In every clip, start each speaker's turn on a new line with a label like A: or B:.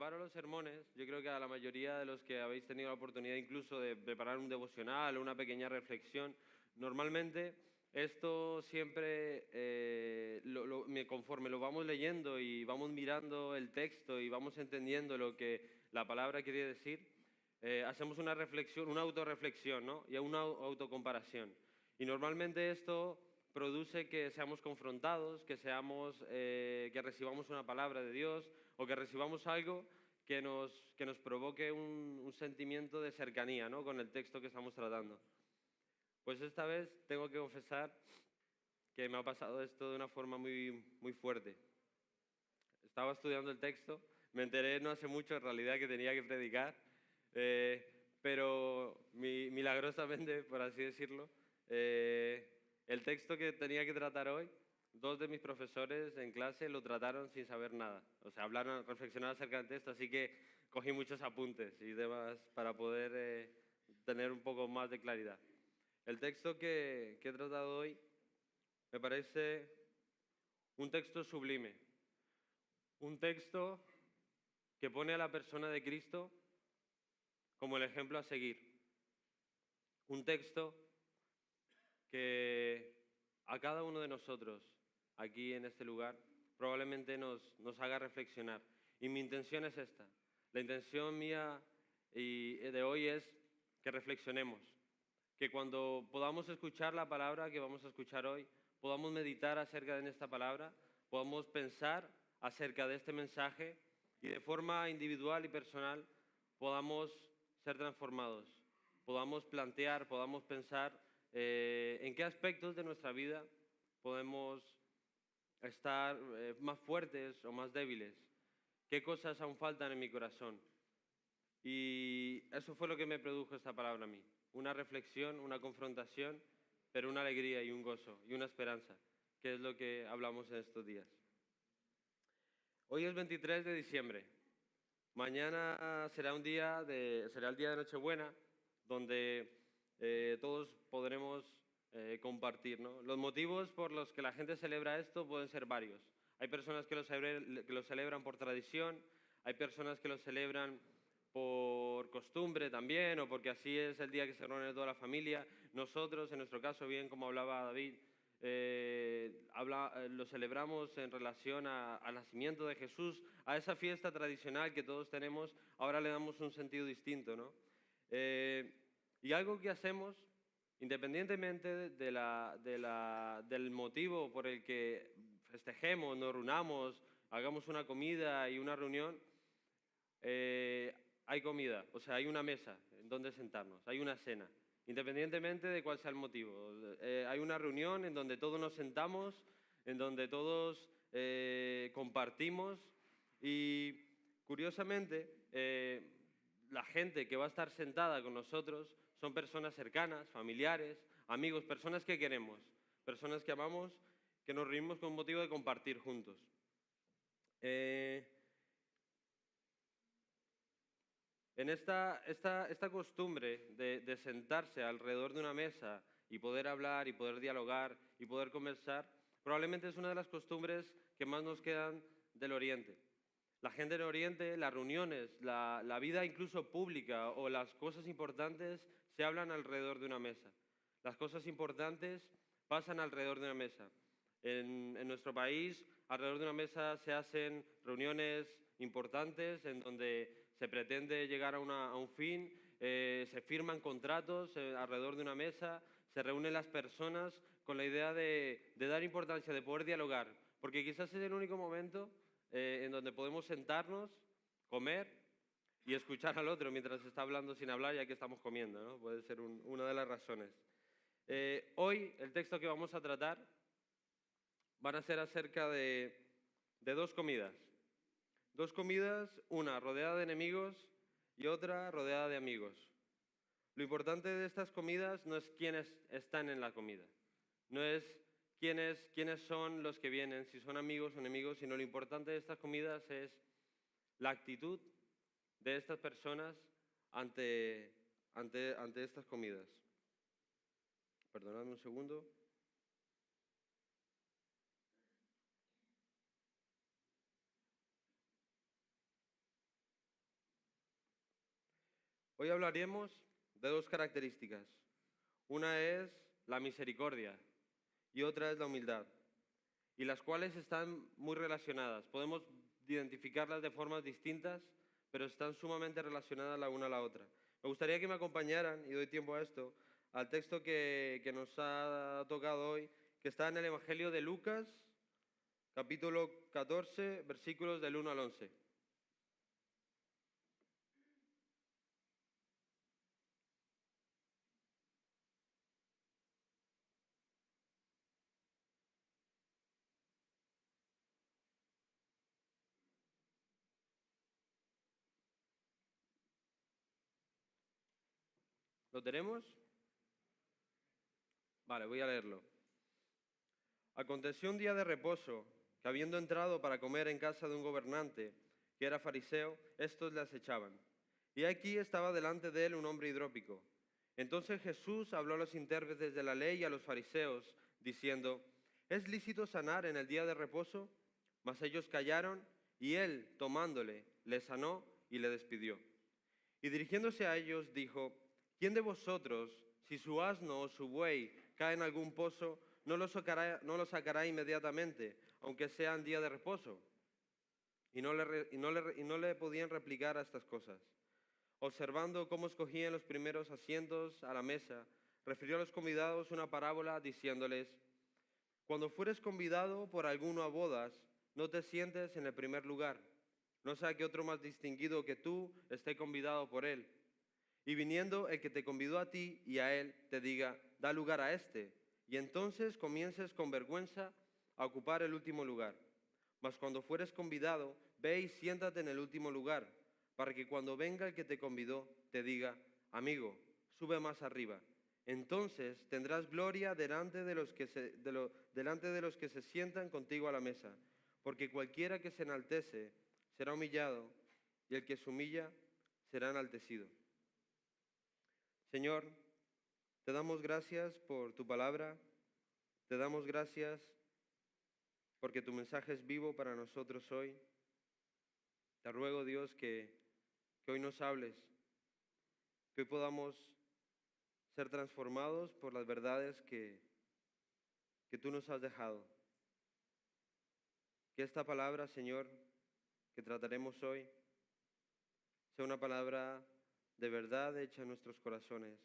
A: preparo los sermones, yo creo que a la mayoría de los que habéis tenido la oportunidad incluso de preparar un devocional o una pequeña reflexión, normalmente esto siempre, conforme lo vamos leyendo y vamos mirando el texto y vamos entendiendo lo que la palabra quiere decir, hacemos una reflexión, una autorreflexión, ¿no? Y una autocomparación. Y normalmente esto produce que seamos confrontados, que recibamos una palabra de Dios o que recibamos algo que nos provoque un sentimiento de cercanía, ¿no? Con el texto que estamos tratando. Pues esta vez tengo que confesar que me ha pasado esto de una forma muy fuerte. Estaba estudiando el texto, me enteré no hace mucho en realidad que tenía que predicar, pero milagrosamente, por así decirlo, el texto que tenía que tratar hoy, dos de mis profesores en clase lo trataron sin saber nada. O sea, reflexionaron acerca del texto, así que cogí muchos apuntes y demás para poder tener un poco más de claridad. El texto que he tratado hoy me parece un texto sublime, un texto que pone a la persona de Cristo como el ejemplo a seguir, un texto que a cada uno de nosotros aquí en este lugar probablemente nos haga reflexionar. Y mi intención es esta. La intención mía y de hoy es que reflexionemos, que cuando podamos escuchar la palabra que vamos a escuchar hoy, podamos meditar acerca de esta palabra, podamos pensar acerca de este mensaje y de forma individual y personal podamos ser transformados, podamos plantear, podamos pensar en qué aspectos de nuestra vida podemos estar más fuertes o más débiles, qué cosas aún faltan en mi corazón. Y eso fue lo que me produjo esta palabra a mí, una reflexión, una confrontación, pero una alegría y un gozo y una esperanza, que es lo que hablamos en estos días. Hoy es 23 de diciembre. Mañana será el día de Nochebuena, donde todos podremos compartir, ¿no? Los motivos por los que la gente celebra esto pueden ser varios. Hay personas que lo celebran por tradición, hay personas que lo celebran por costumbre también, o porque así es el día que se reúne toda la familia. Nosotros, en nuestro caso, bien como hablaba David, lo celebramos en relación al nacimiento de Jesús, a esa fiesta tradicional que todos tenemos, ahora le damos un sentido distinto, ¿no? Y algo que hacemos, independientemente del motivo por el que festejemos, nos reunamos, hagamos una comida y una reunión, hay comida, o sea, hay una mesa en donde sentarnos, hay una cena. Independientemente de cuál sea el motivo. Hay una reunión en donde todos nos sentamos, en donde todos compartimos y, curiosamente, la gente que va a estar sentada con nosotros son personas cercanas, familiares, amigos, personas que queremos, personas que amamos, que nos reunimos con motivo de compartir juntos. En esta costumbre de sentarse alrededor de una mesa y poder hablar y poder dialogar y poder conversar, probablemente es una de las costumbres que más nos quedan del Oriente. La gente del Oriente, las reuniones, la vida incluso pública o las cosas importantes se hablan alrededor de una mesa. Las cosas importantes pasan alrededor de una mesa. En nuestro país, alrededor de una mesa se hacen reuniones importantes en donde se pretende llegar a un fin, se firman contratos alrededor de una mesa, se reúnen las personas con la idea de dar importancia, de poder dialogar, porque quizás es el único momento en donde podemos sentarnos, comer y escuchar al otro mientras está hablando sin hablar ya que estamos comiendo, ¿no? Puede ser una de las razones. Hoy el texto que vamos a tratar van a ser acerca de dos comidas. Dos comidas, una rodeada de enemigos y otra rodeada de amigos. Lo importante de estas comidas no es quiénes están en la comida, no es quiénes son los que vienen, si son amigos o enemigos, sino lo importante de estas comidas es la actitud de estas personas ante estas comidas. Perdonadme un segundo. Hoy hablaremos de dos características. Una es la misericordia y otra es la humildad, y las cuales están muy relacionadas. Podemos identificarlas de formas distintas, pero están sumamente relacionadas la una a la otra. Me gustaría que me acompañaran, y doy tiempo a esto, al texto que nos ha tocado hoy, que está en el Evangelio de Lucas, capítulo 14, versículos del 1 al 11. ¿Lo tenemos? Vale, voy a leerlo. Aconteció un día de reposo, que habiendo entrado para comer en casa de un gobernante, que era fariseo, estos le acechaban. Y aquí estaba delante de él un hombre hidrópico. Entonces Jesús habló a los intérpretes de la ley y a los fariseos, diciendo, ¿es lícito sanar en el día de reposo? Mas ellos callaron, y él, tomándole, le sanó y le despidió. Y dirigiéndose a ellos, dijo, ¿quién de vosotros, si su asno o su buey cae en algún pozo, no lo sacará inmediatamente, aunque sea en día de reposo? Y no le podían replicar a estas cosas. Observando cómo escogían los primeros asientos a la mesa, refirió a los convidados una parábola diciéndoles, cuando fueres convidado por alguno a bodas, no te sientes en el primer lugar, no sea que otro más distinguido que tú esté convidado por él. Y viniendo el que te convidó a ti y a él, te diga, da lugar a este, y entonces comiences con vergüenza a ocupar el último lugar. Mas cuando fueres convidado, ve y siéntate en el último lugar, para que cuando venga el que te convidó, te diga, amigo, sube más arriba. Entonces tendrás gloria delante de los que se sientan contigo a la mesa, porque cualquiera que se enaltece será humillado, y el que se humilla será enaltecido. Señor, te damos gracias por tu palabra, te damos gracias porque tu mensaje es vivo para nosotros hoy. Te ruego, Dios, que hoy nos hables, que hoy podamos ser transformados por las verdades que tú nos has dejado. Que esta palabra, Señor, que trataremos hoy, sea una palabra de verdad hecha en nuestros corazones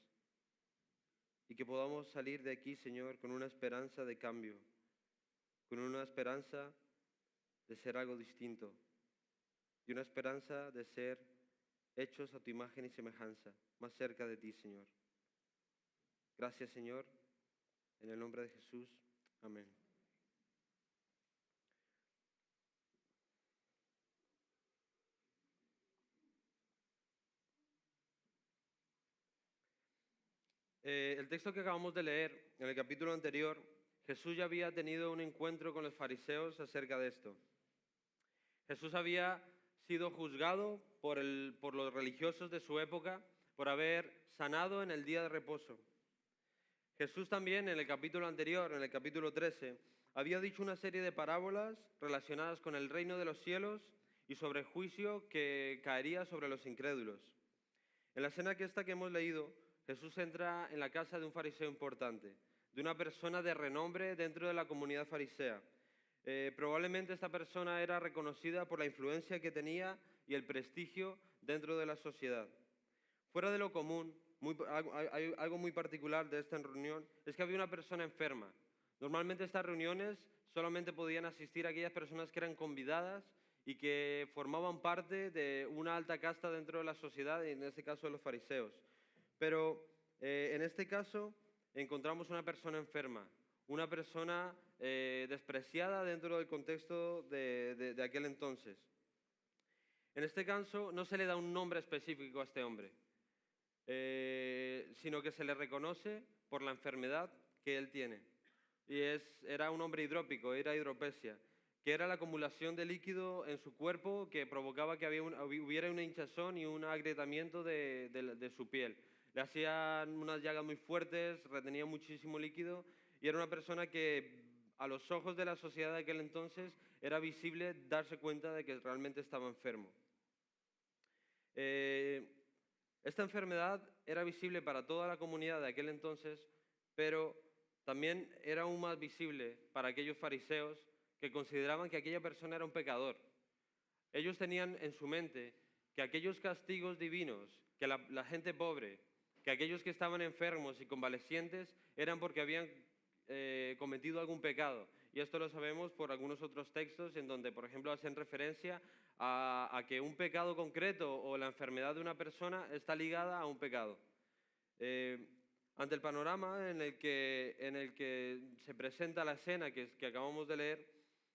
A: y que podamos salir de aquí, Señor, con una esperanza de cambio, con una esperanza de ser algo distinto y una esperanza de ser hechos a tu imagen y semejanza, más cerca de ti, Señor. Gracias, Señor, en el nombre de Jesús. Amén. El texto que acabamos de leer, en el capítulo anterior, Jesús ya había tenido un encuentro con los fariseos acerca de esto. Jesús había sido juzgado por los religiosos de su época por haber sanado en el día de reposo. Jesús también en el capítulo anterior, en el capítulo 13, había dicho una serie de parábolas relacionadas con el reino de los cielos y sobre el juicio que caería sobre los incrédulos. En la escena que hemos leído, Jesús entra en la casa de un fariseo importante, de una persona de renombre dentro de la comunidad farisea. Probablemente esta persona era reconocida por la influencia que tenía y el prestigio dentro de la sociedad. Fuera de lo común, hay algo muy particular de esta reunión, es que había una persona enferma. Normalmente estas reuniones solamente podían asistir aquellas personas que eran convidadas y que formaban parte de una alta casta dentro de la sociedad, en este caso los fariseos. Pero en este caso encontramos una persona enferma, una persona despreciada dentro del contexto de aquel entonces. En este caso no se le da un nombre específico a este hombre, sino que se le reconoce por la enfermedad que él tiene. Y era un hombre hidrópico, era hidropesia, que era la acumulación de líquido en su cuerpo que provocaba que hubiera una hinchazón y un agrietamiento de su piel. Le hacían unas llagas muy fuertes, retenía muchísimo líquido y era una persona que a los ojos de la sociedad de aquel entonces era visible darse cuenta de que realmente estaba enfermo. Esta enfermedad era visible para toda la comunidad de aquel entonces, pero también era aún más visible para aquellos fariseos que consideraban que aquella persona era un pecador. Ellos tenían en su mente que aquellos castigos divinos, que la gente pobre, que aquellos que estaban enfermos y convalecientes eran porque habían cometido algún pecado. Y esto lo sabemos por algunos otros textos en donde, por ejemplo, hacen referencia a que un pecado concreto o la enfermedad de una persona está ligada a un pecado. Eh, Ante el panorama en el que se presenta la escena que acabamos de leer,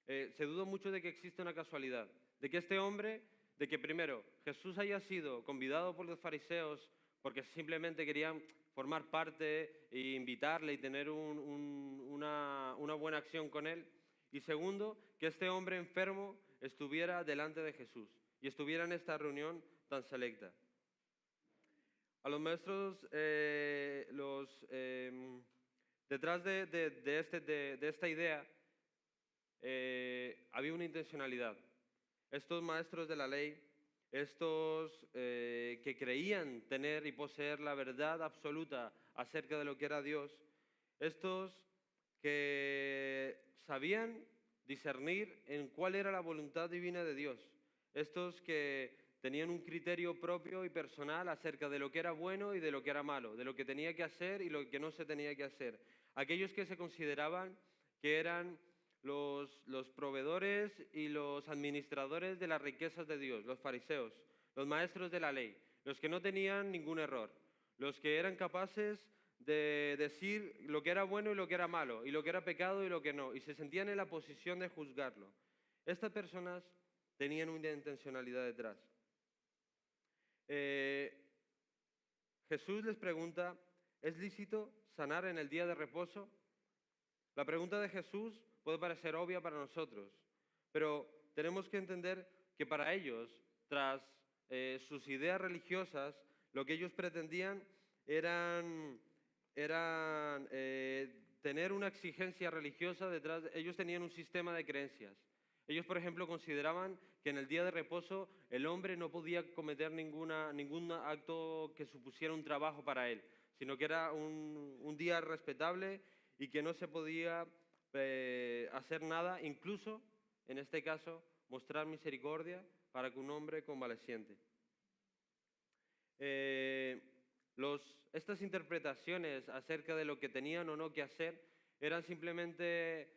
A: se duda mucho de que exista una casualidad, de que este hombre, de que primero Jesús haya sido convidado por los fariseos porque simplemente querían formar parte e invitarle y tener una buena acción con él, y segundo, que este hombre enfermo estuviera delante de Jesús y estuviera en esta reunión tan selecta. A los maestros, detrás de esta idea había una intencionalidad. Estos maestros de la ley, estos que creían tener y poseer la verdad absoluta acerca de lo que era Dios, estos que sabían discernir en cuál era la voluntad divina de Dios, estos que tenían un criterio propio y personal acerca de lo que era bueno y de lo que era malo, de lo que tenía que hacer y lo que no se tenía que hacer. Aquellos que se consideraban que eran los proveedores y los administradores de las riquezas de Dios, los fariseos, los maestros de la ley, los que no tenían ningún error, los que eran capaces de decir lo que era bueno y lo que era malo, y lo que era pecado y lo que no, y se sentían en la posición de juzgarlo. Estas personas tenían una intencionalidad detrás. Jesús les pregunta, ¿es lícito sanar en el día de reposo? La pregunta de Jesús puede parecer obvia para nosotros, pero tenemos que entender que para ellos, tras sus ideas religiosas, lo que ellos pretendían eran tener una exigencia religiosa detrás. Ellos tenían un sistema de creencias. Ellos, por ejemplo, consideraban que en el día de reposo el hombre no podía cometer ningún acto que supusiera un trabajo para él, sino que era un día respetable y que no se podía hacer nada, incluso, en este caso, mostrar misericordia para que un hombre convaleciente. Estas interpretaciones acerca de lo que tenían o no que hacer eran simplemente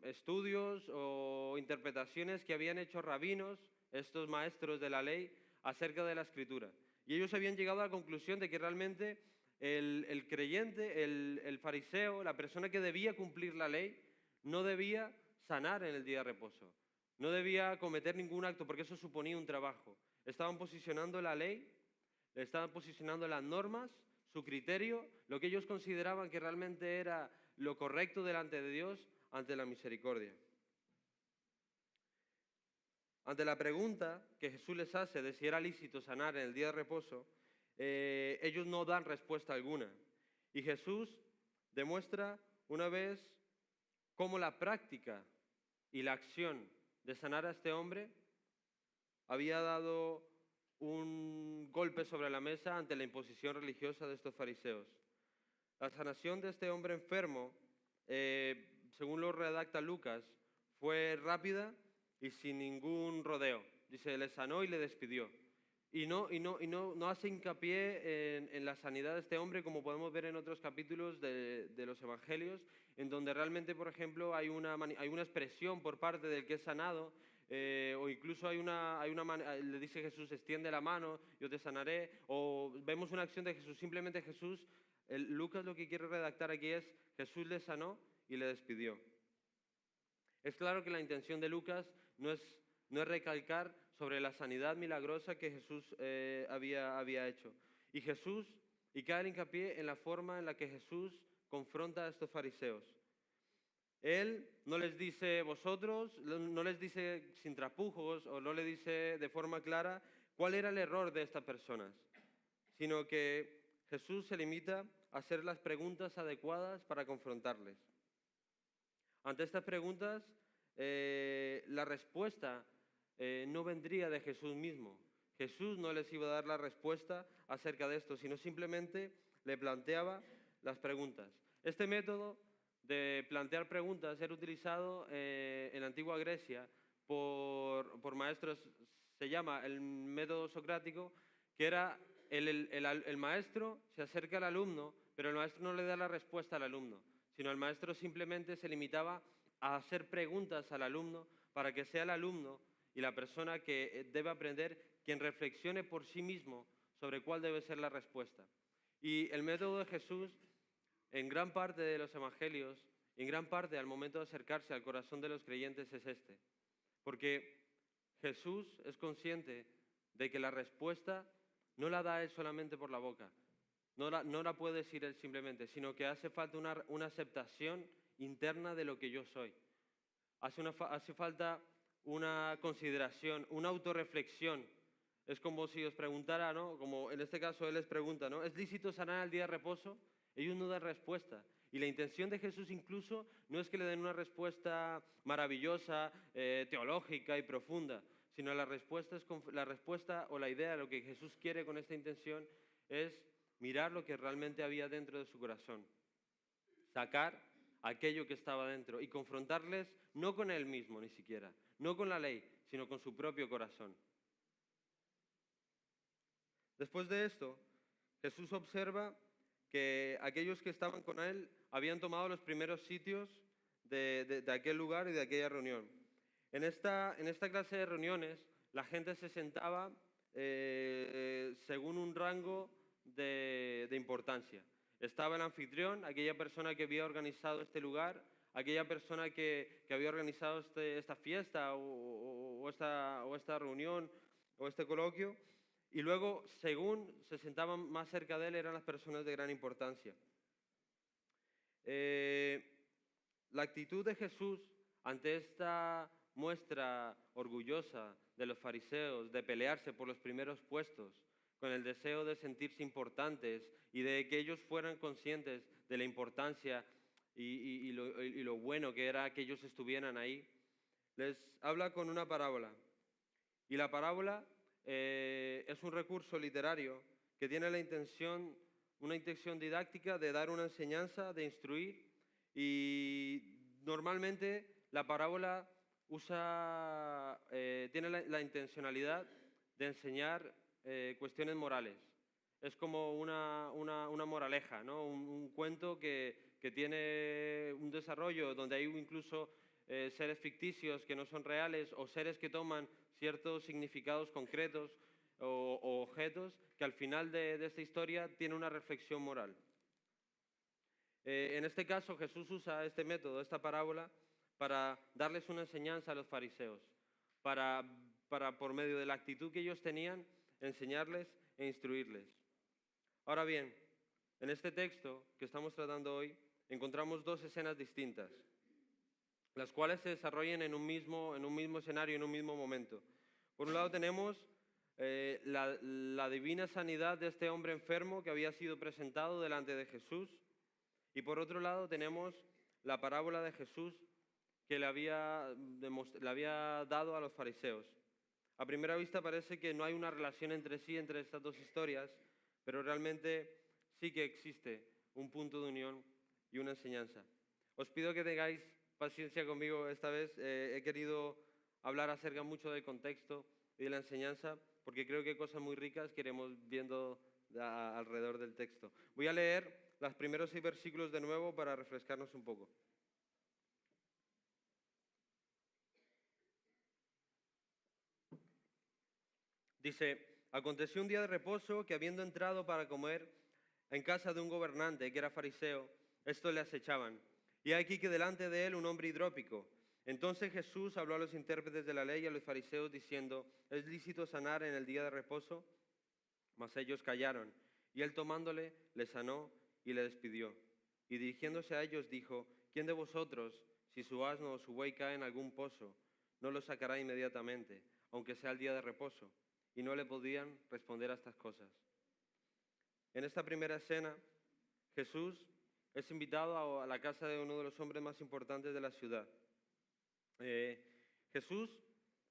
A: estudios o interpretaciones que habían hecho rabinos, estos maestros de la ley, acerca de la Escritura. Y ellos habían llegado a la conclusión de que realmente el creyente, el fariseo, la persona que debía cumplir la ley, no debía sanar en el día de reposo, no debía cometer ningún acto porque eso suponía un trabajo. Estaban posicionando la ley, estaban posicionando las normas, su criterio, lo que ellos consideraban que realmente era lo correcto delante de Dios, ante la misericordia. Ante la pregunta que Jesús les hace de si era lícito sanar en el día de reposo, ellos no dan respuesta alguna. Y Jesús demuestra una vez cómo la práctica y la acción de sanar a este hombre había dado un golpe sobre la mesa ante la imposición religiosa de estos fariseos. La sanación de este hombre enfermo, según lo redacta Lucas, fue rápida y sin ningún rodeo. Dice, le sanó y le despidió. Y no hace hincapié en la sanidad de este hombre, como podemos ver en otros capítulos de los evangelios, en donde realmente, por ejemplo, hay una expresión por parte del que es sanado, o incluso le dice Jesús, extiende la mano, yo te sanaré, o vemos una acción de Jesús, simplemente Jesús, Lucas lo que quiere redactar aquí es, Jesús le sanó y le despidió. Es claro que la intención de Lucas no es recalcar sobre la sanidad milagrosa que Jesús había hecho. Y cae el hincapié en la forma en la que Jesús confronta a estos fariseos. Él no les dice vosotros, no les dice sin trapujos o no le dice de forma clara cuál era el error de estas personas, sino que Jesús se limita a hacer las preguntas adecuadas para confrontarles. Ante estas preguntas, la respuesta no vendría de Jesús mismo. Jesús no les iba a dar la respuesta acerca de esto, sino simplemente le planteaba las preguntas. Este método de plantear preguntas era utilizado en la antigua Grecia por maestros, se llama el método socrático, que era el maestro se acerca al alumno, pero el maestro no le da la respuesta al alumno, sino el maestro simplemente se limitaba a hacer preguntas al alumno para que sea el alumno y la persona que debe aprender quien reflexione por sí mismo sobre cuál debe ser la respuesta. Y el método de Jesús, en gran parte de los evangelios, en gran parte al momento de acercarse al corazón de los creyentes es este. Porque Jesús es consciente de que la respuesta no la da Él solamente por la boca, no la puede decir Él simplemente, sino que hace falta una aceptación interna de lo que yo soy. Hace falta una consideración, una autorreflexión. Es como si os preguntara, ¿no? Como en este caso Él les pregunta, ¿no? ¿Es lícito sanar el día de reposo? Ellos no dan respuesta. Y la intención de Jesús incluso no es que le den una respuesta maravillosa, teológica y profunda, sino la respuesta o la idea de lo que Jesús quiere con esta intención es mirar lo que realmente había dentro de su corazón, sacar aquello que estaba dentro y confrontarles no con él mismo ni siquiera, no con la ley, sino con su propio corazón. Después de esto, Jesús observa que aquellos que estaban con él habían tomado los primeros sitios de aquel lugar y de aquella reunión. En esta clase de reuniones, la gente se sentaba según un rango de importancia. Estaba el anfitrión, aquella persona que había organizado este lugar, aquella persona que había organizado esta fiesta o esta reunión o este coloquio. Y luego, según se sentaban más cerca de él, eran las personas de gran importancia. La actitud de Jesús ante esta muestra orgullosa de los fariseos de pelearse por los primeros puestos, con el deseo de sentirse importantes y de que ellos fueran conscientes de la importancia y lo bueno que era que ellos estuvieran ahí, les habla con una parábola. Y la parábola es un recurso literario que tiene una intención didáctica de dar una enseñanza, de instruir, y normalmente la parábola tiene la intencionalidad de enseñar cuestiones morales. Es como una moraleja, ¿no? Un cuento que tiene un desarrollo donde hay incluso seres ficticios que no son reales o seres que toman ciertos significados concretos o objetos que al final de esta historia tiene una reflexión moral. En este caso Jesús usa este método, esta parábola, para darles una enseñanza a los fariseos, para por medio de la actitud que ellos tenían, enseñarles e instruirles. Ahora bien, en este texto que estamos tratando hoy, encontramos dos escenas distintas, las cuales se desarrollan en un mismo escenario, en un mismo momento. Por un lado tenemos la divina sanidad de este hombre enfermo que había sido presentado delante de Jesús, y por otro lado tenemos la parábola de Jesús que le había dado a los fariseos. A primera vista parece que no hay una relación entre sí, entre estas dos historias, pero realmente sí que existe un punto de unión y una enseñanza. Os pido que tengáis paciencia conmigo esta vez. He querido hablar acerca mucho del contexto y de la enseñanza, porque creo que hay cosas muy ricas que iremos viendo alrededor del texto. Voy a leer los primeros 6 versículos de nuevo para refrescarnos un poco. Dice: aconteció un día de reposo que, habiendo entrado para comer en casa de un gobernante que era fariseo, estos le acechaban. Y aquí que delante de él un hombre hidrópico. Entonces Jesús habló a los intérpretes de la ley y a los fariseos diciendo: ¿es lícito sanar en el día de reposo? Mas ellos callaron. Y él tomándole, le sanó y le despidió. Y dirigiéndose a ellos dijo: ¿quién de vosotros, si su asno o su buey cae en algún pozo, no lo sacará inmediatamente, aunque sea el día de reposo? Y no le podían responder a estas cosas. En esta primera escena, Jesús es invitado a la casa de uno de los hombres más importantes de la ciudad. Jesús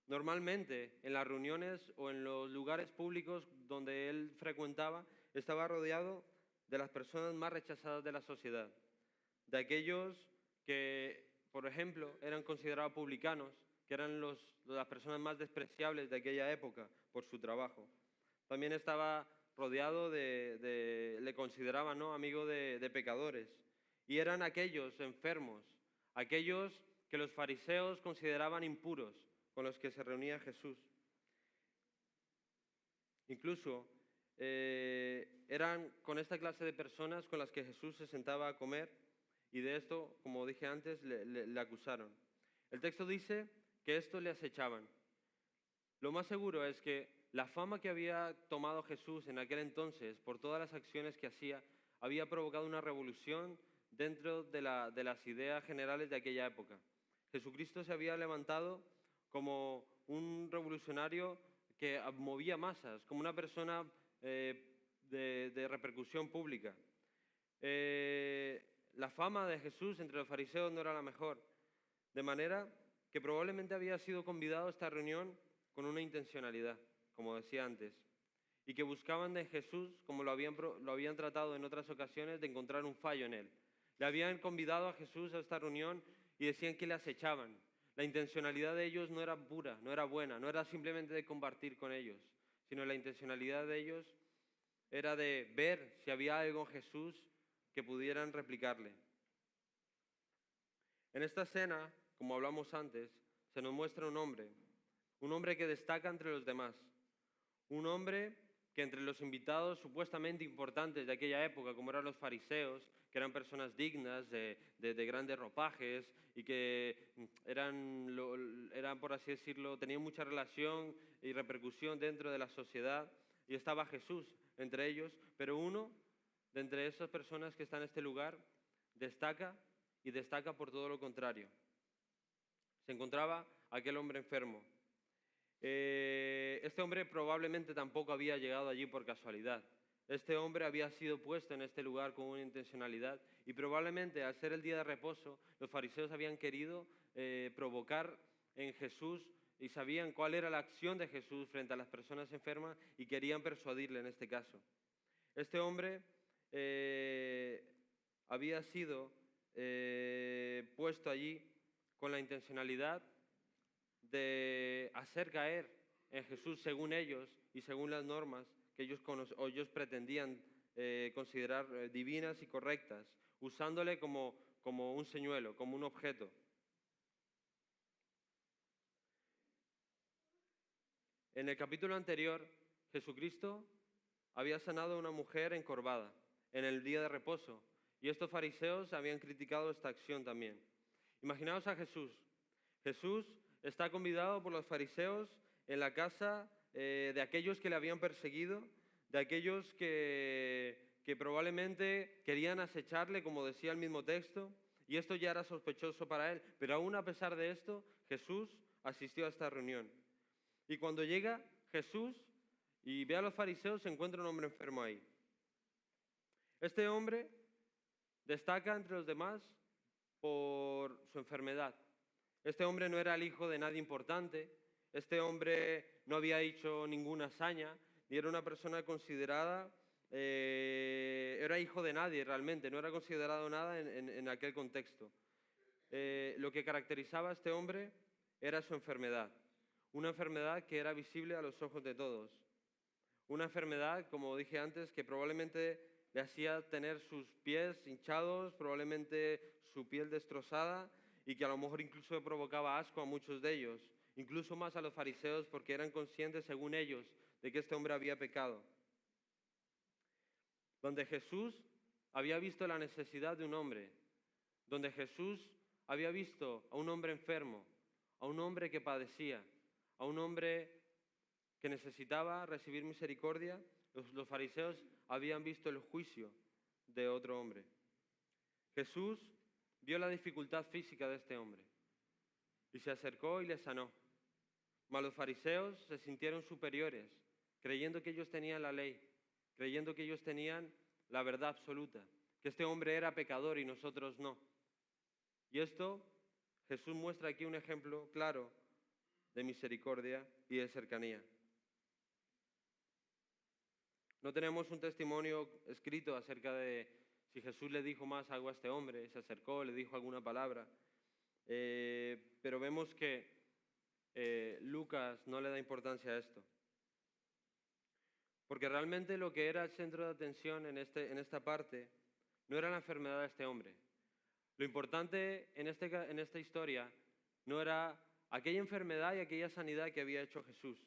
A: Normalmente, en las reuniones o en los lugares públicos donde él frecuentaba, estaba rodeado de las personas más rechazadas de la sociedad, de aquellos que, por ejemplo, eran considerados publicanos, que eran las personas más despreciables de aquella época por su trabajo. También estaba rodeado le consideraban, ¿no?, amigo de pecadores. Y eran aquellos enfermos, aquellos que los fariseos consideraban impuros, con los que se reunía Jesús. Incluso eran con esta clase de personas con las que Jesús se sentaba a comer, y de esto, como dije antes, le acusaron. El texto dice que estos le acechaban. Lo más seguro es que la fama que había tomado Jesús en aquel entonces por todas las acciones que hacía había provocado una revolución dentro de las ideas generales de aquella época. Jesucristo se había levantado como un revolucionario que movía masas, como una persona de repercusión pública. La fama de Jesús entre los fariseos no era la mejor, de manera que probablemente había sido convidado a esta reunión con una intencionalidad, como decía antes, y que buscaban de Jesús, como lo habían tratado en otras ocasiones, de encontrar un fallo en él. Le habían convidado a Jesús a esta reunión y decían que le acechaban. La intencionalidad de ellos no era pura, no era buena, no era simplemente de compartir con ellos, sino la intencionalidad de ellos era de ver si había algo en Jesús que pudieran replicarle. En esta escena, como hablamos antes, se nos muestra un hombre que destaca entre los demás, un hombre que entre los invitados supuestamente importantes de aquella época, como eran los fariseos, que eran personas dignas de grandes ropajes y que eran, por así decirlo, tenían mucha relación y repercusión dentro de la sociedad, y estaba Jesús entre ellos, pero uno de entre esas personas que están en este lugar destaca, y destaca por todo lo contrario. Se encontraba aquel hombre enfermo. Este hombre probablemente tampoco había llegado allí por casualidad. Este hombre había sido puesto en este lugar con una intencionalidad, y probablemente al ser el día de reposo, los fariseos habían querido provocar en Jesús y sabían cuál era la acción de Jesús frente a las personas enfermas y querían persuadirle en este caso. Este hombre había sido puesto allí con la intencionalidad de hacer caer en Jesús según ellos y según las normas que ellos pretendían considerar divinas y correctas, usándole como un señuelo, como un objeto. En el capítulo anterior, Jesucristo había sanado a una mujer encorvada en el día de reposo, y estos fariseos habían criticado esta acción también. Imaginaos a Jesús. Jesús está convidado por los fariseos en la casa de aquellos que le habían perseguido, de aquellos que probablemente querían acecharle, como decía el mismo texto, y esto ya era sospechoso para él. Pero aún a pesar de esto, Jesús asistió a esta reunión. Y cuando llega Jesús y ve a los fariseos, se encuentra un hombre enfermo ahí. Este hombre destaca entre los demás por su enfermedad. Este hombre no era el hijo de nadie importante, este hombre no había hecho ninguna hazaña, ni era una persona considerada, era hijo de nadie realmente, no era considerado nada en aquel contexto. Lo que caracterizaba a este hombre era su enfermedad, una enfermedad que era visible a los ojos de todos, una enfermedad, como dije antes, que probablemente le hacía tener sus pies hinchados, probablemente su piel destrozada, y que a lo mejor incluso provocaba asco a muchos de ellos, incluso más a los fariseos, porque eran conscientes, según ellos, de que este hombre había pecado. Donde Jesús había visto la necesidad de un hombre, donde Jesús había visto a un hombre enfermo, a un hombre que padecía, a un hombre que necesitaba recibir misericordia, los fariseos habían visto el juicio de otro hombre. Jesús vio la dificultad física de este hombre y se acercó y le sanó. Mas los fariseos se sintieron superiores, creyendo que ellos tenían la ley, creyendo que ellos tenían la verdad absoluta, que este hombre era pecador y nosotros no. Y esto, Jesús muestra aquí un ejemplo claro de misericordia y de cercanía. No tenemos un testimonio escrito acerca de si Jesús le dijo más algo a este hombre, se acercó, le dijo alguna palabra, pero vemos que Lucas no le da importancia a esto. Porque realmente lo que era el centro de atención en esta parte no era la enfermedad de este hombre. Lo importante en esta historia no era aquella enfermedad y aquella sanidad que había hecho Jesús,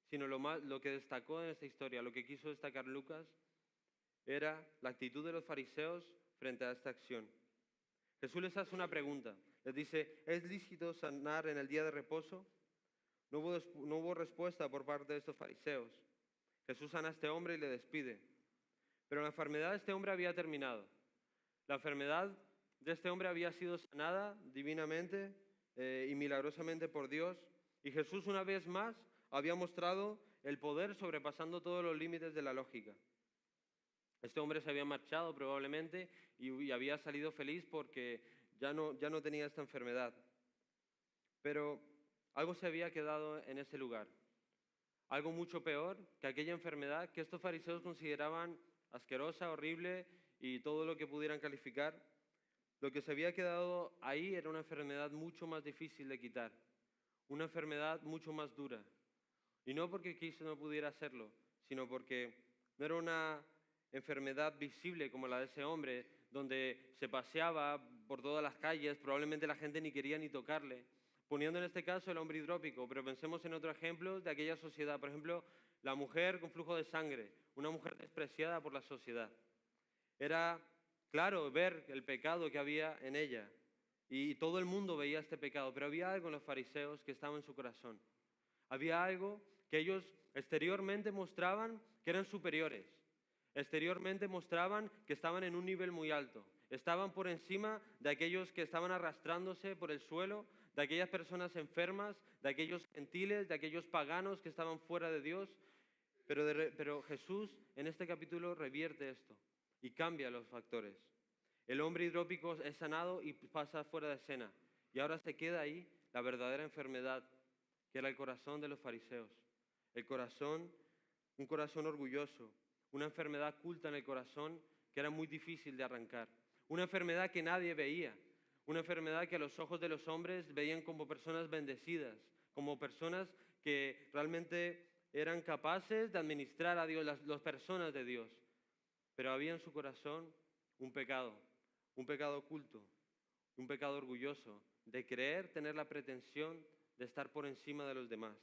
A: sino lo que destacó en esta historia, lo que quiso destacar Lucas, era la actitud de los fariseos frente a esta acción. Jesús les hace una pregunta, les dice, ¿es lícito sanar en el día de reposo? No hubo respuesta por parte de estos fariseos. Jesús sana a este hombre y le despide. Pero la enfermedad de este hombre había terminado. La enfermedad de este hombre había sido sanada divinamente y milagrosamente por Dios. Y Jesús una vez más había mostrado el poder sobrepasando todos los límites de la lógica. Este hombre se había marchado probablemente y había salido feliz porque ya no tenía esta enfermedad. Pero algo se había quedado en ese lugar. Algo mucho peor que aquella enfermedad que estos fariseos consideraban asquerosa, horrible y todo lo que pudieran calificar. Lo que se había quedado ahí era una enfermedad mucho más difícil de quitar, una enfermedad mucho más dura. Y no porque Cristo no pudiera hacerlo, sino porque no era una enfermedad visible como la de ese hombre, donde se paseaba por todas las calles, probablemente la gente ni quería ni tocarle, poniendo en este caso el hombre hidrópico, pero pensemos en otro ejemplo de aquella sociedad, por ejemplo, la mujer con flujo de sangre, una mujer despreciada por la sociedad. Era claro ver el pecado que había en ella y todo el mundo veía este pecado, pero había algo en los fariseos que estaba en su corazón. Había algo que ellos exteriormente mostraban que eran superiores. Exteriormente mostraban que estaban en un nivel muy alto. Estaban por encima de aquellos que estaban arrastrándose por el suelo, de aquellas personas enfermas, de aquellos gentiles, de aquellos paganos que estaban fuera de Dios. Pero Jesús en este capítulo revierte esto y cambia los factores. El hombre hidrópico es sanado y pasa fuera de escena. Y ahora se queda ahí la verdadera enfermedad, que era el corazón de los fariseos. El corazón, un corazón orgulloso, una enfermedad oculta en el corazón que era muy difícil de arrancar. Una enfermedad que nadie veía, una enfermedad que a los ojos de los hombres veían como personas bendecidas, como personas que realmente eran capaces de administrar a Dios, las personas de Dios. Pero había en su corazón un pecado oculto, un pecado orgulloso, de creer tener la pretensión de estar por encima de los demás.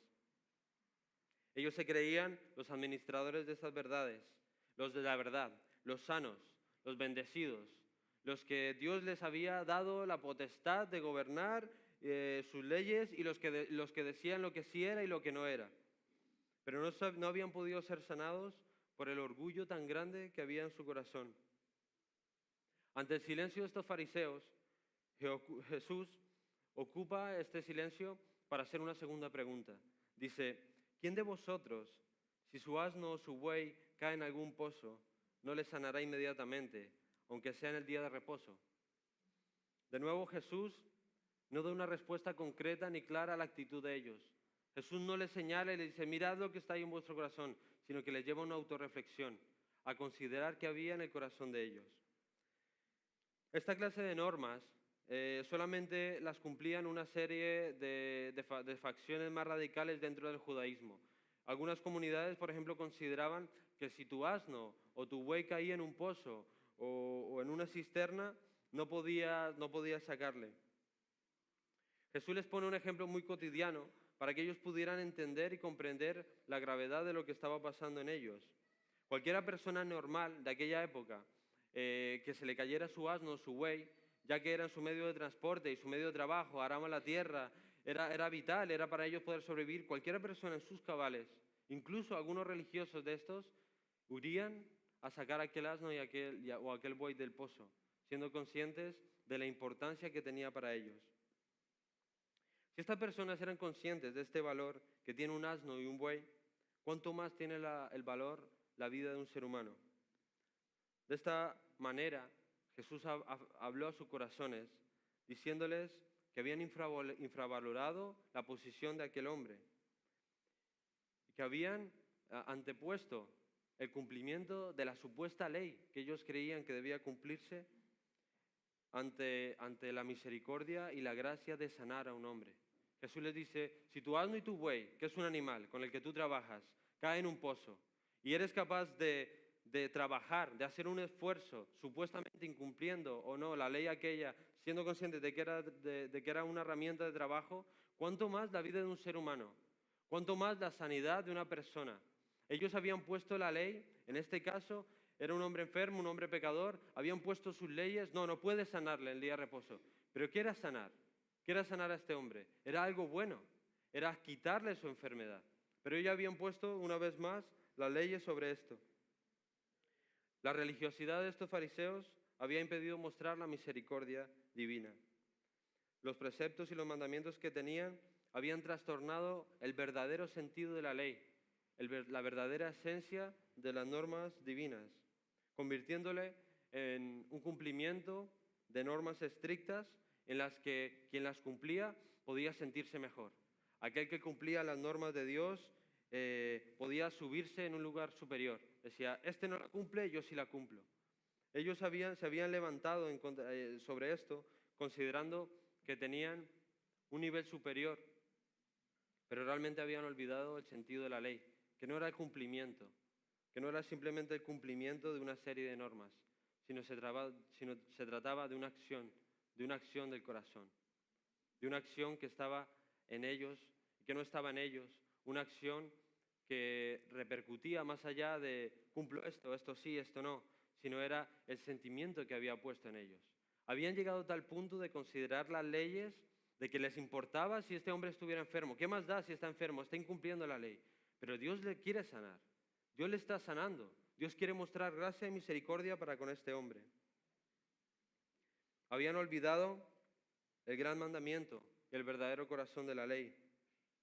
A: Ellos se creían los administradores de estas verdades, los de la verdad, los sanos, los bendecidos, los que Dios les había dado la potestad de gobernar sus leyes y los que decían lo que sí era y lo que no era. Pero no habían podido ser sanados por el orgullo tan grande que había en su corazón. Ante el silencio de estos fariseos, Jesús ocupa este silencio para hacer una segunda pregunta. Dice, ¿quién de vosotros, si su asno o su buey cae en algún pozo, no le sanará inmediatamente, aunque sea en el día de reposo? De nuevo Jesús no da una respuesta concreta ni clara a la actitud de ellos. Jesús no les señala y les dice, mirad lo que está ahí en vuestro corazón, sino que les lleva a una autorreflexión, a considerar qué había en el corazón de ellos. Esta clase de normas solamente las cumplían una serie de facciones más radicales dentro del judaísmo. Algunas comunidades, por ejemplo, consideraban que si tu asno o tu buey caía en un pozo o en una cisterna, no podías sacarle. Jesús les pone un ejemplo muy cotidiano para que ellos pudieran entender y comprender la gravedad de lo que estaba pasando en ellos. Cualquiera persona normal de aquella época que se le cayera su asno o su buey, ya que era su medio de transporte y su medio de trabajo, araban la tierra, era vital, era para ellos poder sobrevivir. Cualquier persona en sus cabales, incluso algunos religiosos de estos, huirían a sacar aquel asno o aquel buey del pozo, siendo conscientes de la importancia que tenía para ellos. Si estas personas eran conscientes de este valor que tiene un asno y un buey, ¿cuánto más tiene el valor la vida de un ser humano? De esta manera, Jesús habló a sus corazones, diciéndoles que habían infravalorado la posición de aquel hombre, que habían antepuesto el cumplimiento de la supuesta ley que ellos creían que debía cumplirse ante la misericordia y la gracia de sanar a un hombre. Jesús les dice, si tu asno y tu buey, que es un animal con el que tú trabajas, cae en un pozo y eres capaz de trabajar, de hacer un esfuerzo, supuestamente incumpliendo o no la ley aquella, siendo consciente de que era una herramienta de trabajo, ¿cuánto más la vida de un ser humano? ¿Cuánto más la sanidad de una persona? Ellos habían puesto la ley, en este caso, era un hombre enfermo, un hombre pecador, habían puesto sus leyes, no puede sanarle el día de reposo. Pero ¿qué era sanar? ¿Qué era sanar a este hombre? Era algo bueno, era quitarle su enfermedad. Pero ellos habían puesto, una vez más, las leyes sobre esto. La religiosidad de estos fariseos había impedido mostrar la misericordia divina. Los preceptos y los mandamientos que tenían habían trastornado el verdadero sentido de la ley, la verdadera esencia de las normas divinas, convirtiéndole en un cumplimiento de normas estrictas en las que quien las cumplía podía sentirse mejor. Aquel que cumplía las normas de Dios podía subirse en un lugar superior. Decía, este no la cumple, yo sí la cumplo. Ellos se habían levantado sobre esto, considerando que tenían un nivel superior, pero realmente habían olvidado el sentido de la ley, que no era el cumplimiento, que no era simplemente el cumplimiento de una serie de normas, sino se trataba de una acción del corazón, de una acción que estaba en ellos, que no estaba en ellos, una acción que repercutía más allá de cumplo esto sí, esto no, sino era el sentimiento que había puesto en ellos. Habían llegado a tal punto de considerar las leyes, de que les importaba si este hombre estuviera enfermo. ¿Qué más da si está enfermo? Está incumpliendo la ley. Pero Dios le quiere sanar. Dios le está sanando. Dios quiere mostrar gracia y misericordia para con este hombre. Habían olvidado el gran mandamiento y el verdadero corazón de la ley,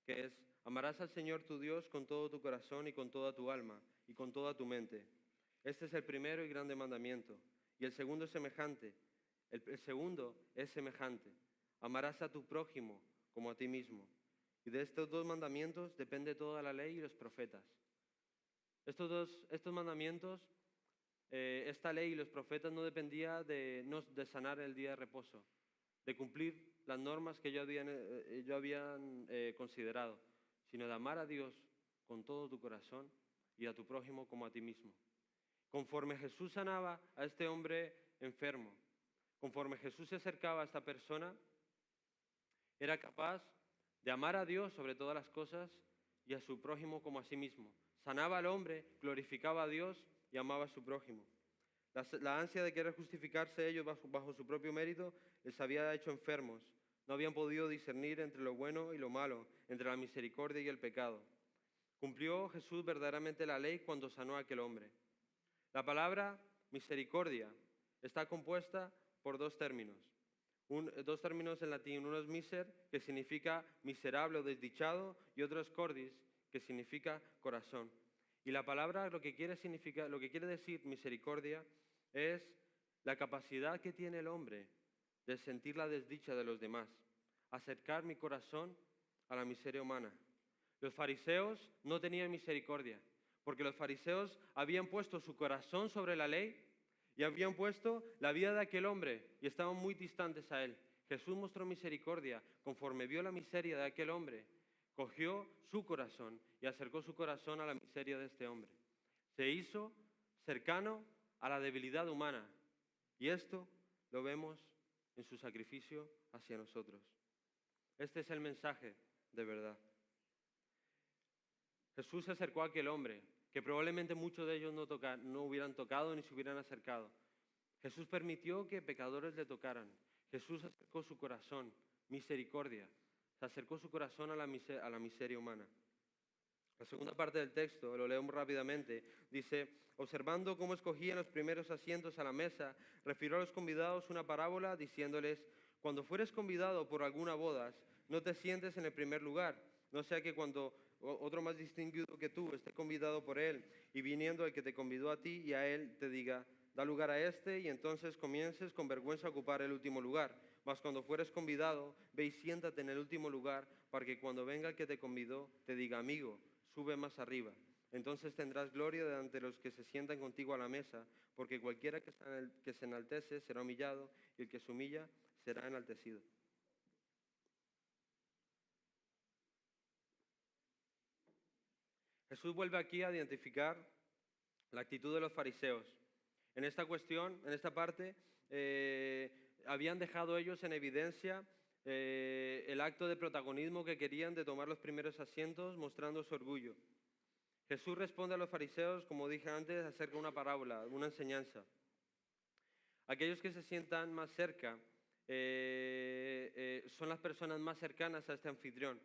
A: que es, amarás al Señor tu Dios con todo tu corazón y con toda tu alma y con toda tu mente. Este es el primero y grande mandamiento. Y el segundo es semejante. El segundo es semejante. Amarás a tu prójimo como a ti mismo. Y de estos dos mandamientos depende toda la ley y los profetas. Estos mandamientos, esta ley y los profetas no dependía de sanar el día de reposo, de cumplir las normas que ellos habían considerado, sino de amar a Dios con todo tu corazón y a tu prójimo como a ti mismo. Conforme Jesús sanaba a este hombre enfermo, conforme Jesús se acercaba a esta persona, era capaz de amar a Dios sobre todas las cosas y a su prójimo como a sí mismo. Sanaba al hombre, glorificaba a Dios y amaba a su prójimo. La ansia de querer justificarse ellos bajo su propio mérito les había hecho enfermos. No habían podido discernir entre lo bueno y lo malo, entre la misericordia y el pecado. Cumplió Jesús verdaderamente la ley cuando sanó a aquel hombre. La palabra misericordia está compuesta por dos términos en latín. Uno es miser, que significa miserable o desdichado, y otro es cordis, que significa corazón. Y la palabra lo que quiere decir misericordia es la capacidad que tiene el hombre de sentir la desdicha de los demás, acercar mi corazón a la miseria humana. Los fariseos no tenían misericordia, porque los fariseos habían puesto su corazón sobre la ley y habían puesto la vida de aquel hombre y estaban muy distantes a él. Jesús mostró misericordia conforme vio la miseria de aquel hombre, cogió su corazón y acercó su corazón a la miseria de este hombre. Se hizo cercano a la debilidad humana y esto lo vemos en su sacrificio hacia nosotros. Este es el mensaje de verdad. Jesús se acercó a aquel hombre que probablemente muchos de ellos no hubieran tocado ni se hubieran acercado. Jesús permitió que pecadores le tocaran. Jesús acercó su corazón, misericordia. Se acercó su corazón a la miseria humana. La segunda parte del texto, lo leo rápidamente, dice, observando cómo escogían los primeros asientos a la mesa, refirió a los convidados una parábola diciéndoles, cuando fueres convidado por alguna boda, no te sientes en el primer lugar, no sea que cuando otro más distinguido que tú esté convidado por él y viniendo el que te convidó a ti y a él te diga, da lugar a este y entonces comiences con vergüenza a ocupar el último lugar. Mas cuando fueres convidado, ve y siéntate en el último lugar, para que cuando venga el que te convidó, te diga, amigo, sube más arriba. Entonces tendrás gloria delante de los que se sientan contigo a la mesa, porque cualquiera que se enaltece será humillado, y el que se humilla será enaltecido. Jesús vuelve aquí a identificar la actitud de los fariseos. En esta cuestión, en esta parte, habían dejado ellos en evidencia el acto de protagonismo que querían de tomar los primeros asientos, mostrando su orgullo. Jesús responde a los fariseos, como dije antes, acerca de una parábola, una enseñanza. Aquellos que se sientan más cerca son las personas más cercanas a este anfitrión.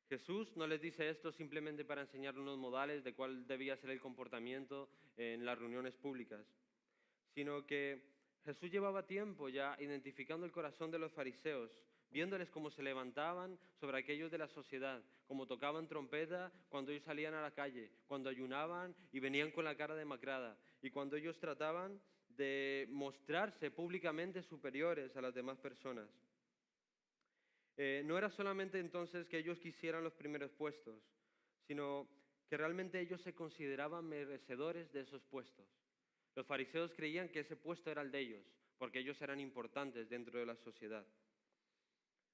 A: Jesús no les dice esto simplemente para enseñar unos modales de cuál debía ser el comportamiento en las reuniones públicas, sino que Jesús llevaba tiempo ya identificando el corazón de los fariseos, viéndoles cómo se levantaban sobre aquellos de la sociedad, cómo tocaban trompeta cuando ellos salían a la calle, cuando ayunaban y venían con la cara demacrada, y cuando ellos trataban de mostrarse públicamente superiores a las demás personas. No era solamente entonces que ellos quisieran los primeros puestos, sino que realmente ellos se consideraban merecedores de esos puestos. Los fariseos creían que ese puesto era el de ellos, porque ellos eran importantes dentro de la sociedad.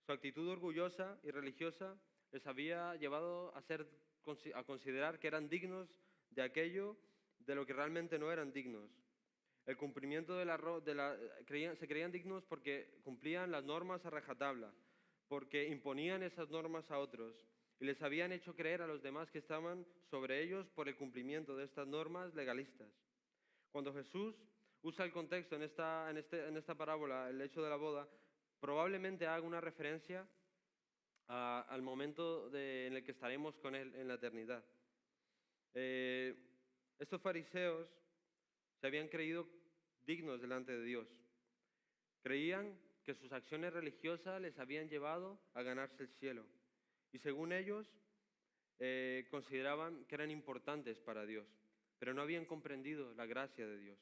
A: Su actitud orgullosa y religiosa les había llevado a considerar que eran dignos de aquello de lo que realmente no eran dignos. El cumplimiento se creían dignos porque cumplían las normas a rajatabla, porque imponían esas normas a otros y les habían hecho creer a los demás que estaban sobre ellos por el cumplimiento de estas normas legalistas. Cuando Jesús usa el contexto en esta parábola, el hecho de la boda, probablemente haga una referencia al momento en el que estaremos con Él en la eternidad. Estos fariseos se habían creído dignos delante de Dios. Creían que sus acciones religiosas les habían llevado a ganarse el cielo. Y según ellos, consideraban que eran importantes para Dios, pero no habían comprendido la gracia de Dios.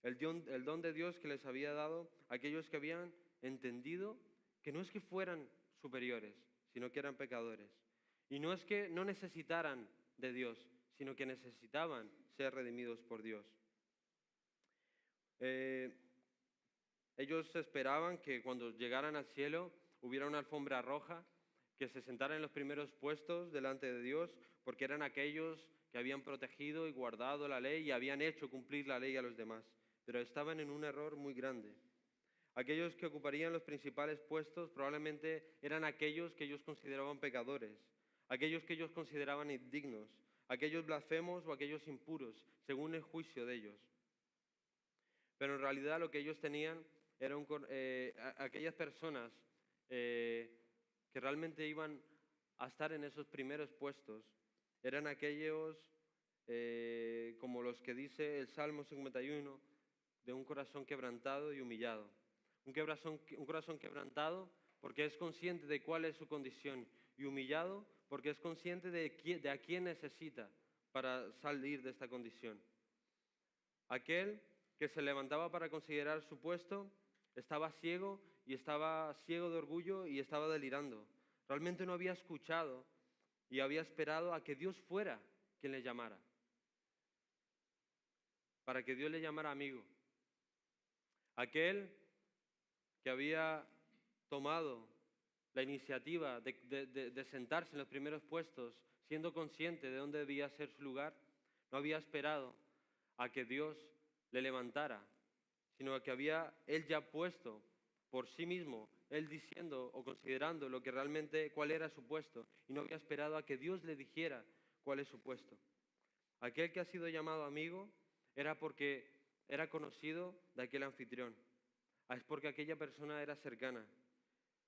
A: El don de Dios que les había dado a aquellos que habían entendido que no es que fueran superiores, sino que eran pecadores. Y no es que no necesitaran de Dios, sino que necesitaban ser redimidos por Dios. Ellos esperaban que cuando llegaran al cielo hubiera una alfombra roja, que se sentaran en los primeros puestos delante de Dios, porque eran aquellos que habían protegido y guardado la ley y habían hecho cumplir la ley a los demás. Pero estaban en un error muy grande. Aquellos que ocuparían los principales puestos probablemente eran aquellos que ellos consideraban pecadores, aquellos que ellos consideraban indignos, aquellos blasfemos o aquellos impuros, según el juicio de ellos. Pero en realidad lo que ellos tenían era aquellas personas que realmente iban a estar en esos primeros puestos, eran aquellos como los que dice el Salmo 51, de un corazón quebrantado y humillado. Un corazón quebrantado porque es consciente de cuál es su condición, y humillado porque es consciente de a quién necesita para salir de esta condición. Aquel que se levantaba para considerar su puesto estaba ciego de orgullo y estaba delirando. Realmente no había escuchado y había esperado a que Dios fuera quien le llamara, para que Dios le llamara amigo. Aquel que había tomado la iniciativa de sentarse en los primeros puestos, siendo consciente de dónde debía ser su lugar, no había esperado a que Dios le levantara, sino que había él ya puesto por sí mismo, él diciendo o considerando cuál era su puesto, y no había esperado a que Dios le dijera cuál es su puesto. Aquel que ha sido llamado amigo era porque era conocido de aquel anfitrión. Es porque aquella persona era cercana.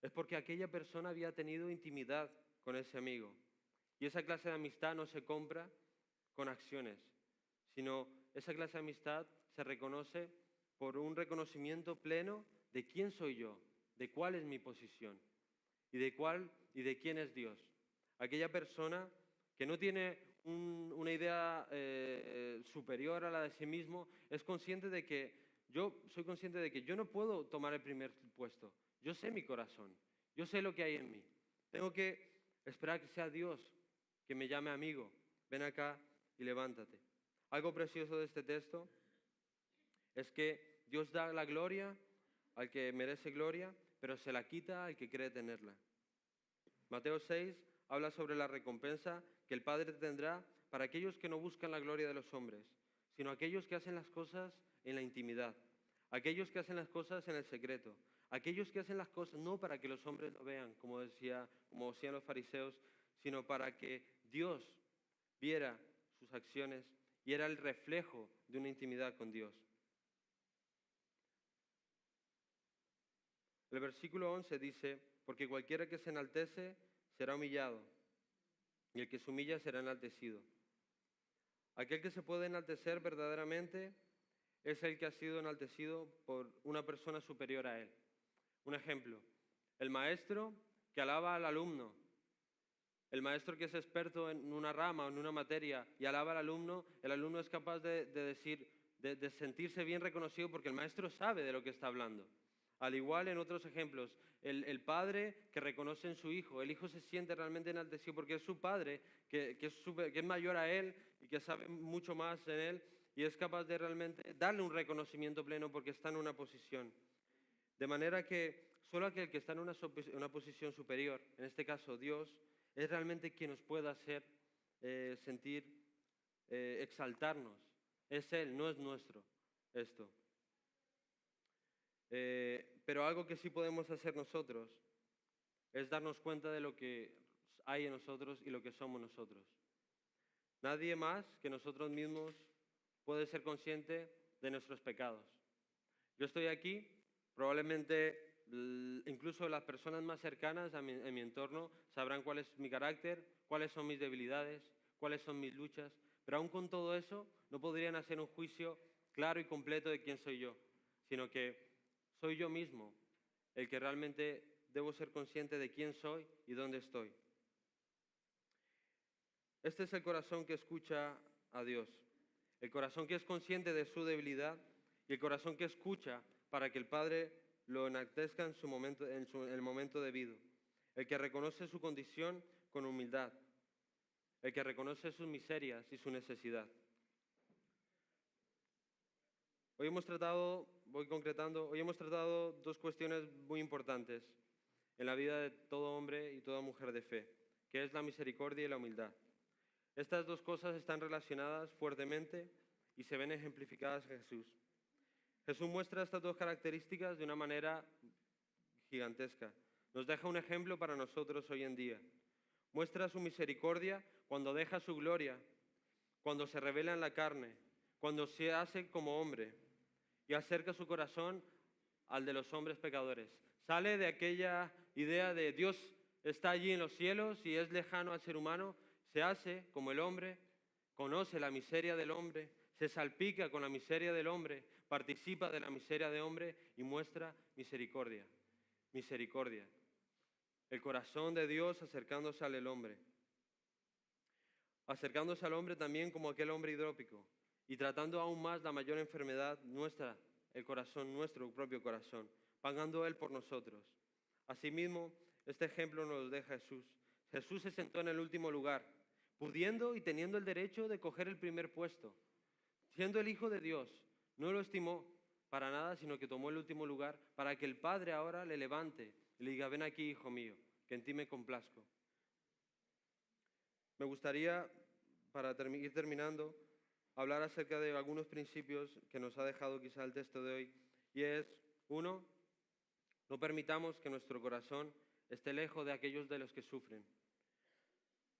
A: Es porque aquella persona había tenido intimidad con ese amigo. Y esa clase de amistad no se compra con acciones, sino esa clase de amistad se reconoce por un reconocimiento pleno de quién soy yo, de cuál es mi posición y de quién es Dios. Aquella persona que no tiene una idea superior a la de sí mismo, es consciente de que yo soy consciente de que yo no puedo tomar el primer puesto. Yo sé mi corazón, yo sé lo que hay en mí. Tengo que esperar que sea Dios que me llame amigo. Ven acá y levántate. Algo precioso de este texto es que Dios da la gloria al que merece gloria, pero se la quita al que cree tenerla. Mateo 6 habla sobre la recompensa que el Padre tendrá para aquellos que no buscan la gloria de los hombres, sino aquellos que hacen las cosas en la intimidad, aquellos que hacen las cosas en el secreto, aquellos que hacen las cosas no para que los hombres lo vean, como decían los fariseos, sino para que Dios viera sus acciones y era el reflejo de una intimidad con Dios. El versículo 11 dice, porque cualquiera que se enaltece será humillado, y el que se humilla será enaltecido. Aquel que se puede enaltecer verdaderamente es el que ha sido enaltecido por una persona superior a él. Un ejemplo, el maestro que alaba al alumno, el maestro que es experto en una rama o en una materia y alaba al alumno, el alumno es capaz de sentirse bien reconocido porque el maestro sabe de lo que está hablando. Al igual en otros ejemplos, el padre que reconoce en su hijo, el hijo se siente realmente enaltecido porque es su padre, que es mayor a él y que sabe mucho más en él y es capaz de realmente darle un reconocimiento pleno porque está en una posición. De manera que solo aquel que está en una posición superior, en este caso Dios, es realmente quien nos pueda hacer sentir, exaltarnos. Es Él, no es nuestro esto. Pero algo que sí podemos hacer nosotros es darnos cuenta de lo que hay en nosotros y lo que somos nosotros. Nadie más que nosotros mismos puede ser consciente de nuestros pecados. Yo estoy aquí, probablemente incluso las personas más cercanas en mi entorno sabrán cuál es mi carácter, cuáles son mis debilidades, cuáles son mis luchas, pero aún con todo eso no podrían hacer un juicio claro y completo de quién soy yo, sino que soy yo mismo el que realmente debo ser consciente de quién soy y dónde estoy. Este es el corazón que escucha a Dios, el corazón que es consciente de su debilidad y el corazón que escucha para que el Padre lo enaltezca en el momento debido, el que reconoce su condición con humildad, el que reconoce sus miserias y su necesidad. Hoy hemos tratado dos cuestiones muy importantes en la vida de todo hombre y toda mujer de fe, que es la misericordia y la humildad. Estas dos cosas están relacionadas fuertemente y se ven ejemplificadas en Jesús. Jesús muestra estas dos características de una manera gigantesca. Nos deja un ejemplo para nosotros hoy en día. Muestra su misericordia cuando deja su gloria, cuando se revela en la carne, cuando se hace como hombre y acerca su corazón al de los hombres pecadores. Sale de aquella idea de Dios está allí en los cielos y es lejano al ser humano, se hace como el hombre, conoce la miseria del hombre, se salpica con la miseria del hombre, participa de la miseria del hombre y muestra misericordia. Misericordia. El corazón de Dios acercándose al hombre. Acercándose al hombre también como aquel hombre hidrópico y tratando aún más la mayor enfermedad nuestra, el corazón, nuestro propio corazón, pagando Él por nosotros. Asimismo, este ejemplo nos lo deja Jesús. Jesús se sentó en el último lugar, pudiendo y teniendo el derecho de coger el primer puesto. Siendo el Hijo de Dios, no lo estimó para nada, sino que tomó el último lugar para que el Padre ahora le levante y le diga, ven aquí, hijo mío, que en ti me complazco. Me gustaría, para ir terminando, hablar acerca de algunos principios que nos ha dejado quizá el texto de hoy. Y es, uno, no permitamos que nuestro corazón esté lejos de aquellos de los que sufren.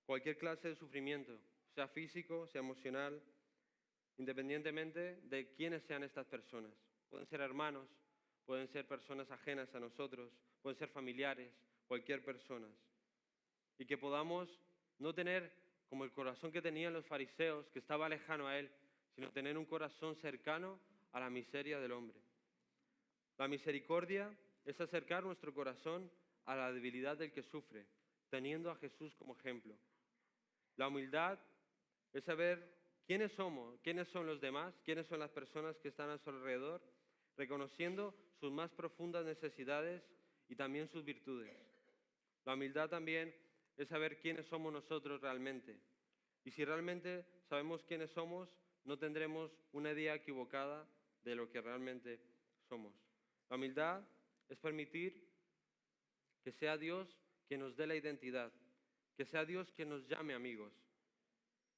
A: Cualquier clase de sufrimiento, sea físico, sea emocional, independientemente de quiénes sean estas personas. Pueden ser hermanos, pueden ser personas ajenas a nosotros, pueden ser familiares, cualquier persona. Y que podamos no tener como el corazón que tenían los fariseos, que estaba lejano a Él, sino tener un corazón cercano a la miseria del hombre. La misericordia es acercar nuestro corazón a la debilidad del que sufre, teniendo a Jesús como ejemplo. La humildad es saber quiénes somos, quiénes son los demás, quiénes son las personas que están a su alrededor, reconociendo sus más profundas necesidades y también sus virtudes. La humildad también es saber quiénes somos nosotros realmente. Y si realmente sabemos quiénes somos, no tendremos una idea equivocada de lo que realmente somos. La humildad es permitir que sea Dios quien nos dé la identidad, que sea Dios quien nos llame amigos,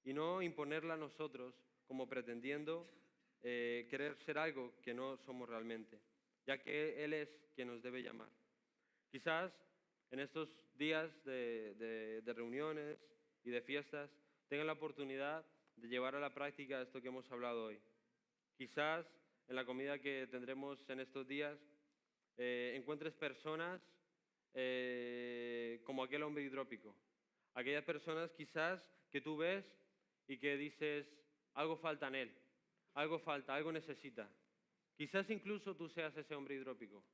A: y no imponerla a nosotros como pretendiendo querer ser algo que no somos realmente, ya que Él es quien nos debe llamar. Quizás en estos días de reuniones y de fiestas tengan la oportunidad de llevar a la práctica esto que hemos hablado hoy. Quizás en la comida que tendremos en estos días encuentres personas como aquel hombre hidrópico. Aquellas personas quizás que tú ves y que dices, algo falta en él, algo falta, algo necesita. Quizás incluso tú seas ese hombre hidrópico.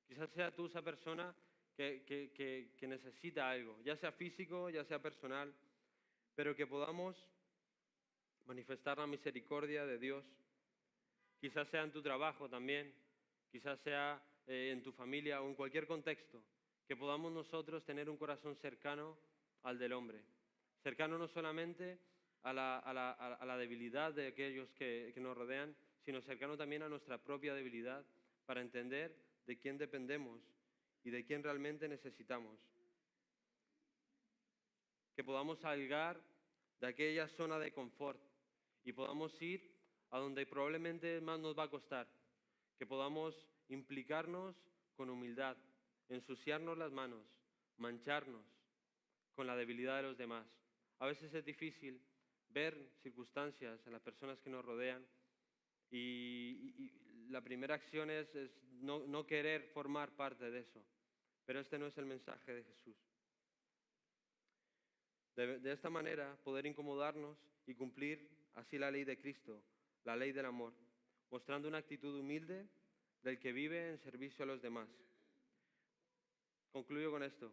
A: Quizás sea tú esa persona que necesita algo, ya sea físico, ya sea personal, pero que podamos manifestar la misericordia de Dios. Quizás sea en tu trabajo también, quizás sea en tu familia o en cualquier contexto, que podamos nosotros tener un corazón cercano al del hombre, cercano no solamente a la debilidad de aquellos que nos rodean, sino cercano también a nuestra propia debilidad para entender de quién dependemos y de quién realmente necesitamos. Que podamos salgar de aquella zona de confort y podamos ir a donde probablemente más nos va a costar. Que podamos implicarnos con humildad, ensuciarnos las manos, mancharnos con la debilidad de los demás. A veces es difícil ver circunstancias en las personas que nos rodean y la primera acción es no querer formar parte de eso. Pero este no es el mensaje de Jesús. De esta manera poder incomodarnos y cumplir así la ley de Cristo, la ley del amor, mostrando una actitud humilde del que vive en servicio a los demás. Concluyo con esto.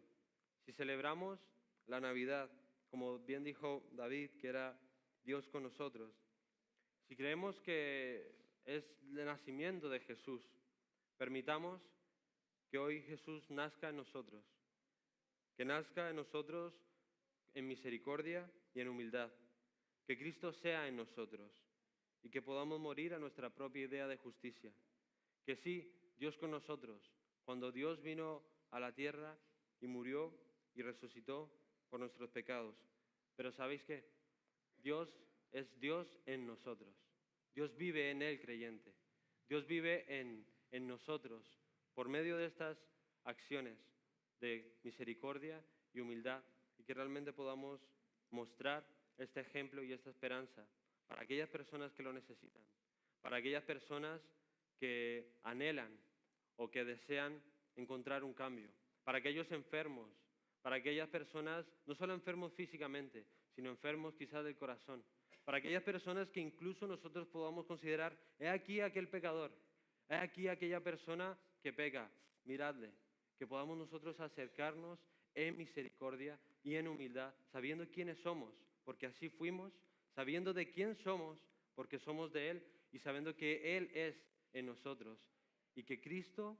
A: Si celebramos la Navidad, como bien dijo David, que era Dios con nosotros, si creemos que es el nacimiento de Jesús, permitamos que hoy Jesús nazca en nosotros, que nazca en nosotros en misericordia y en humildad, que Cristo sea en nosotros y que podamos morir a nuestra propia idea de justicia. Que sí, Dios con nosotros, cuando Dios vino a la tierra y murió y resucitó por nuestros pecados. Pero ¿sabéis qué? Dios es Dios en nosotros. Dios vive en el creyente. Dios vive en nosotros por medio de estas acciones de misericordia y humildad y que realmente podamos mostrar este ejemplo y esta esperanza para aquellas personas que lo necesitan, para aquellas personas que anhelan o que desean encontrar un cambio, para aquellos enfermos, para aquellas personas, no solo enfermos físicamente, sino enfermos quizás del corazón, para aquellas personas que incluso nosotros podamos considerar, he aquí aquel pecador, he aquí aquella persona que peca, miradle, que podamos nosotros acercarnos en misericordia y en humildad, sabiendo quiénes somos, porque así fuimos, sabiendo de quién somos, porque somos de Él, y sabiendo que Él es en nosotros, y que Cristo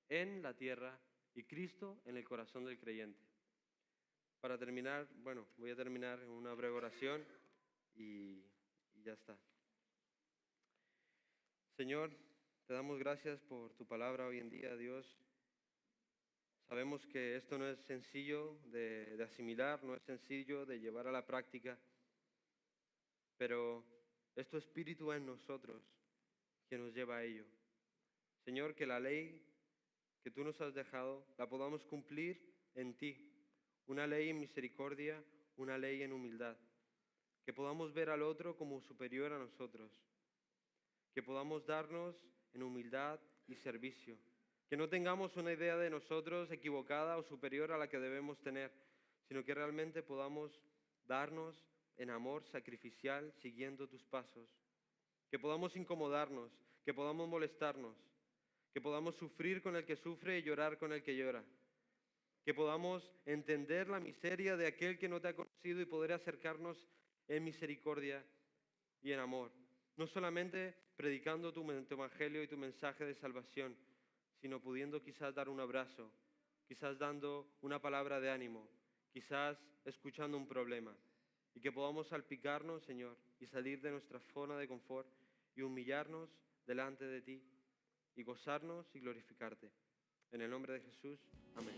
A: en la tierra y Cristo en el corazón del creyente. Para terminar, voy a terminar en una breve oración y ya está. Señor, te damos gracias por tu palabra hoy en día, Dios. Sabemos que esto no es sencillo de asimilar, no es sencillo de llevar a la práctica, pero es tu Espíritu en nosotros que nos lleva a ello. Señor, que la ley que tú nos has dejado la podamos cumplir en ti, una ley en misericordia, una ley en humildad, que podamos ver al otro como superior a nosotros, que podamos darnos en humildad y servicio, que no tengamos una idea de nosotros equivocada o superior a la que debemos tener, sino que realmente podamos darnos en amor sacrificial siguiendo tus pasos, que podamos incomodarnos, que podamos molestarnos, que podamos sufrir con el que sufre y llorar con el que llora, que podamos entender la miseria de aquel que no te ha conocido y poder acercarnos en misericordia y en amor. No solamente predicando tu evangelio y tu mensaje de salvación, sino pudiendo quizás dar un abrazo, quizás dando una palabra de ánimo, quizás escuchando un problema, y que podamos salpicarnos, Señor, y salir de nuestra zona de confort y humillarnos delante de ti y gozarnos y glorificarte. En el nombre de Jesús, amén.